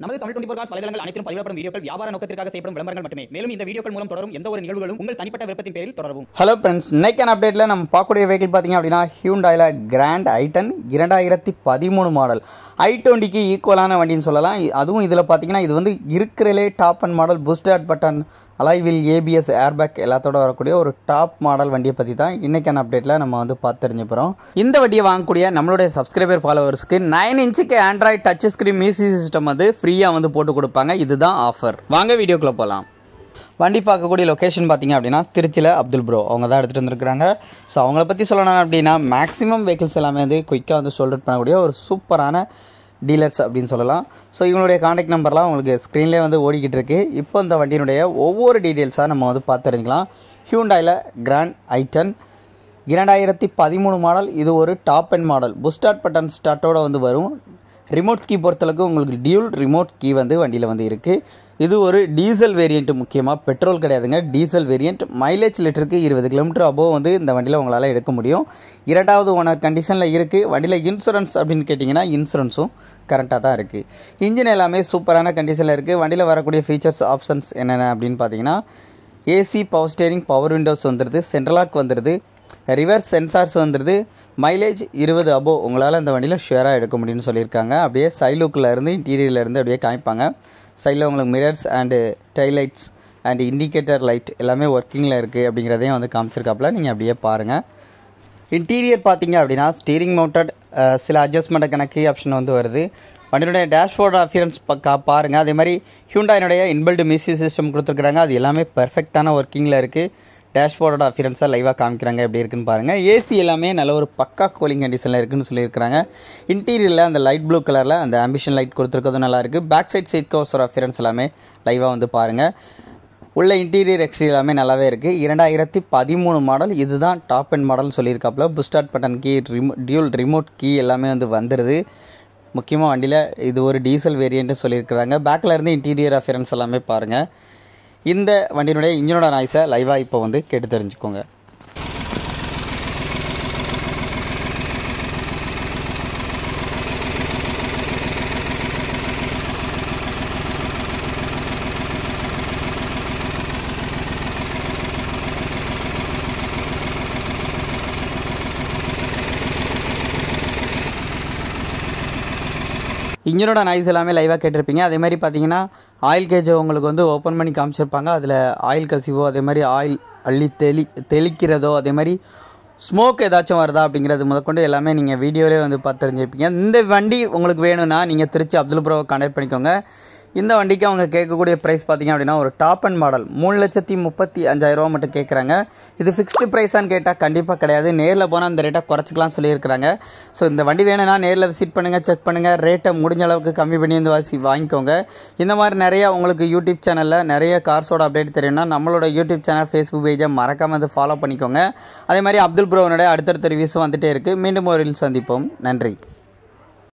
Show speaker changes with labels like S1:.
S1: நமது தமிழ் 24 காஸ் வலைதளங்கள் அனைத்தும் பதிவிடப்படும் வீடியோக்கள் வியாபார நோக்கத்திற்காக செய்யப்படும் விளம்பரங்கள் மட்டுமே. மேலும் இந்த வீடியோக்கள் மூலம் தொடரும் எந்த ஒரு நிகழ்வுகளும் உங்கள் தனிப்பட்ட விருப்பத்தின் பேரில் தொடரவும்.
S2: ஹலோ ஃப்ரெண்ட்ஸ், இன்னைக்கான அப்டேட்டில் நம்ம பார்க்கக்கூடிய வெஹிக்கிள் பார்த்தீங்க அப்படின்னா ஹியூண்டாயில் கிராண்ட் i10 2013 மாடல் i20க்கு ஈக்குவலான வண்டின்னு சொல்லலாம். அதுவும் இதில் பார்த்தீங்கன்னா இது வந்து இருக்கிறதுலே top end model booster button அலைவில் ஏபிஎஸ் ஏர்பேக் எல்லாத்தோட வரக்கூடிய ஒரு டாப் மாடல் வண்டியை பற்றி தான் இன்றைக்கான அப்டேட்டில் நம்ம வந்து பார்த்து தெரிஞ்சு போகிறோம். இந்த வண்டியை வாங்கக்கூடிய நம்மளுடைய சப்ஸ்கிரைபர் ஃபாலோவர்ஸ்க்கு 9 இன்ச்சுக்கு Android touch screen music system வந்து ஃப்ரீயாக வந்து போட்டு கொடுப்பாங்க. இதுதான் ஆஃபர். வாங்க வீடியோக்குள்ளே போகலாம். வண்டி பார்க்கக்கூடிய லொக்கேஷன் பார்த்திங்க அப்படின்னா திருச்சியில் அப்துல் ப்ரோ அவங்க தான் எடுத்துகிட்டு வந்துருக்குறாங்க. ஸோ அவங்கள பற்றி சொல்லணும் அப்படின்னா மேக்ஸிமம் வெஹிக்கிள்ஸ் எல்லாமே வந்து குயிக்காக வந்து சோல்ட் பண்ணக்கூடிய ஒரு சூப்பரான டீலர்ஸ் அப்படின்னு சொல்லலாம். ஸோ இவங்களுடைய காண்டாக்ட் நம்பர்லாம் உங்களுக்கு ஸ்க்ரீன்லேயே வந்து ஓடிக்கிட்டு இருக்குது. இப்போ இந்த வண்டியினுடைய ஒவ்வொரு டீட்டெயில்ஸாக நம்ம வந்து பார்த்து தெரிஞ்சுக்கலாம். ஹியூண்டாயில் கிராண்ட் i10 2013 மாடல். இது ஒரு top end model booster button ஸ்டார்ட்டோட வந்து வரும். ரிமோட் கீ பொறுத்தளவுக்கு உங்களுக்கு டியூல் ரிமோட் கீ வந்து வண்டியில் வந்து இருக்குது. இது ஒரு டீசல் வேரியண்ட், முக்கியமாக பெட்ரோல் கிடையாதுங்க, டீசல் வேரியண்ட். மைலேஜ் லிட்டருக்கு 20 கிலோமீட்டர் அபோவ் வந்து இந்த வண்டியில் உங்களால் எடுக்க முடியும். 2வது ஓனர் கண்டிஷனில் இருக்குது. வண்டியில் இன்சூரன்ஸ் அப்படின்னு கேட்டிங்கன்னா இன்சூரன்ஸும் கரெக்டாக தான் இருக்குது. இன்ஜின் எல்லாமே சூப்பரான கண்டிஷனில் இருக்குது. வண்டியில் வரக்கூடிய ஃபீச்சர்ஸ் ஆப்ஷன்ஸ் என்னென்ன அப்படின்னு பார்த்தீங்கன்னா AC, power steering, power Windows வந்துடுது, சென்ட்ரலாக் வந்துடுது, ரிவர்ஸ் சென்சார்ஸ் வந்துடுது. மைலேஜ் 20 அபோவ் உங்களால் இந்த வண்டியில் ஷேராக எடுக்க முடியும்னு சொல்லியிருக்காங்க. அப்படியே சைலுக்கில் இருந்து இன்டீரியர்லேருந்து அப்படியே காமிப்பாங்க. சைடில் உங்களுக்கு mirrors and taillights and indicator light எல்லாமே ஒர்க்கிங்கில் இருக்குது அப்படிங்கிறதையும் வந்து காமிச்சிருக்காப்புல. நீங்கள் அப்படியே பாருங்கள். இன்டீரியர் பார்த்தீங்க அப்படின்னா ஸ்டீரிங் மவுண்டட் சில அட்ஜஸ்ட்மெண்ட்டுக்கான கீ ஆப்ஷன் வந்து வருது. வண்டியுடைய டேஷ்போர்ட் அஃபியரன்ஸ் பாருங்கள். அதே மாதிரி ஹியூண்டாயினுடைய இன்பில்ட் மியூசிக் சிஸ்டம் கொடுத்துருக்குறாங்க. அது எல்லாமே பெர்ஃபெக்டான ஒர்க்கிங்கில் இருக்குது. டேஷ்போர்டோட அஃபியரன்ஸாக லைவாக காமிக்கிறாங்க. எப்படி இருக்குன்னு பாருங்கள். ஏசி எல்லாமே நல்ல ஒரு பக்கா கூலிங் கண்டிஷனில் இருக்குதுன்னு சொல்லியிருக்கிறாங்க. இன்டீரியரில் அந்த லைட் ப்ளூ கலரில் அந்த ஆம்பிஷன் லைட் கொடுத்துருக்கிறதும் நல்லாயிருக்கு. பேக் சைட் சீட் கவர்ஸோட அஃபியரன்ஸ் எல்லாமே லைவாக வந்து பாருங்கள். உள்ள இன்டீரியர் எக்ஸ்டீரியர் எல்லாமே நல்லாவே இருக்குது. 2013 மாடல். இதுதான் டாப் அண்ட் மாடல்னு சொல்லியிருக்காப்புல. Push start button key, dual remote key எல்லாமே வந்து வந்துடுது. முக்கியமாக வண்டியில் இது ஒரு டீசல் வேரியண்ட்டு சொல்லியிருக்கிறாங்க. பேக்கில் இருந்து இன்டீரியர் அஃபியரன்ஸ் எல்லாமே பாருங்கள். இந்த வண்டியினுடைய இன்ஜினோட நாய்ஸை லைவாக இப்போ வந்து கேட்டு தெரிஞ்சுக்கோங்க. இன்ஜினோட நாய்ஸ் எல்லாமே லைவாக கேட்டிருப்பீங்க. அதே மாதிரி பார்த்தீங்கன்னா ஆயில் கேஜை உங்களுக்கு வந்து ஓப்பன் பண்ணி காமிச்சிருப்பாங்க. அதில் ஆயில் கசிவோ, அதே மாதிரி ஆயில் அள்ளி தெளிக்கிறதோ, அதே மாதிரி ஸ்மோக் ஏதாச்சும் வருதா அப்படிங்கிறது முதற்கொண்டு எல்லாமே நீங்கள் வீடியோவிலே வந்து பார்த்து தெரிஞ்சிருப்பீங்க. இந்த வண்டி உங்களுக்கு வேணும்னா நீங்கள் திருச்சி அப்துல் ப்ரோவை கான்டாக்ட் பண்ணிக்கோங்க. இந்த வண்டிக்கு அவங்க கேட்கக்கூடிய ப்ரைஸ் பார்த்திங்க அப்படின்னா ஒரு டாப் அண்ட் மாடல் 3,35,000 மட்டும் கேட்குறாங்க. இது ஃபிக்ஸ்டு ப்ரைஸான்னு கேட்டால் கண்டிப்பாக கிடையாது. நேரில் போனால் அந்த ரேட்டை குறைச்சிக்கலாம் சொல்லியிருக்கிறாங்க. ஸோ இந்த வண்டி வேணும்னா நேரில் விசிட் பண்ணுங்கள், செக் பண்ணுங்கள். ரேட்டை முடிஞ்ச அளவுக்கு கம்மி பண்ணி வந்து வாங்கிக்கோங்க. இந்த மாதிரி நிறையா உங்களுக்கு யூடியூப் சேனலில் நிறைய கார்ஸோட அப்டேட் தெரியும்னா நம்மளோட யூடியூப் சேனல், ஃபேஸ்புக் பேஜை மறக்காமல் வந்து ஃபாலோ பண்ணிக்கோங்க. அதே மாதிரி அப்துல் ப்ரோவனுடைய அடுத்தடுத்த ரிவ்யூஸும் வந்துகிட்டே இருக்குது. மீண்டும் ஒரு சந்திப்போம். நன்றி.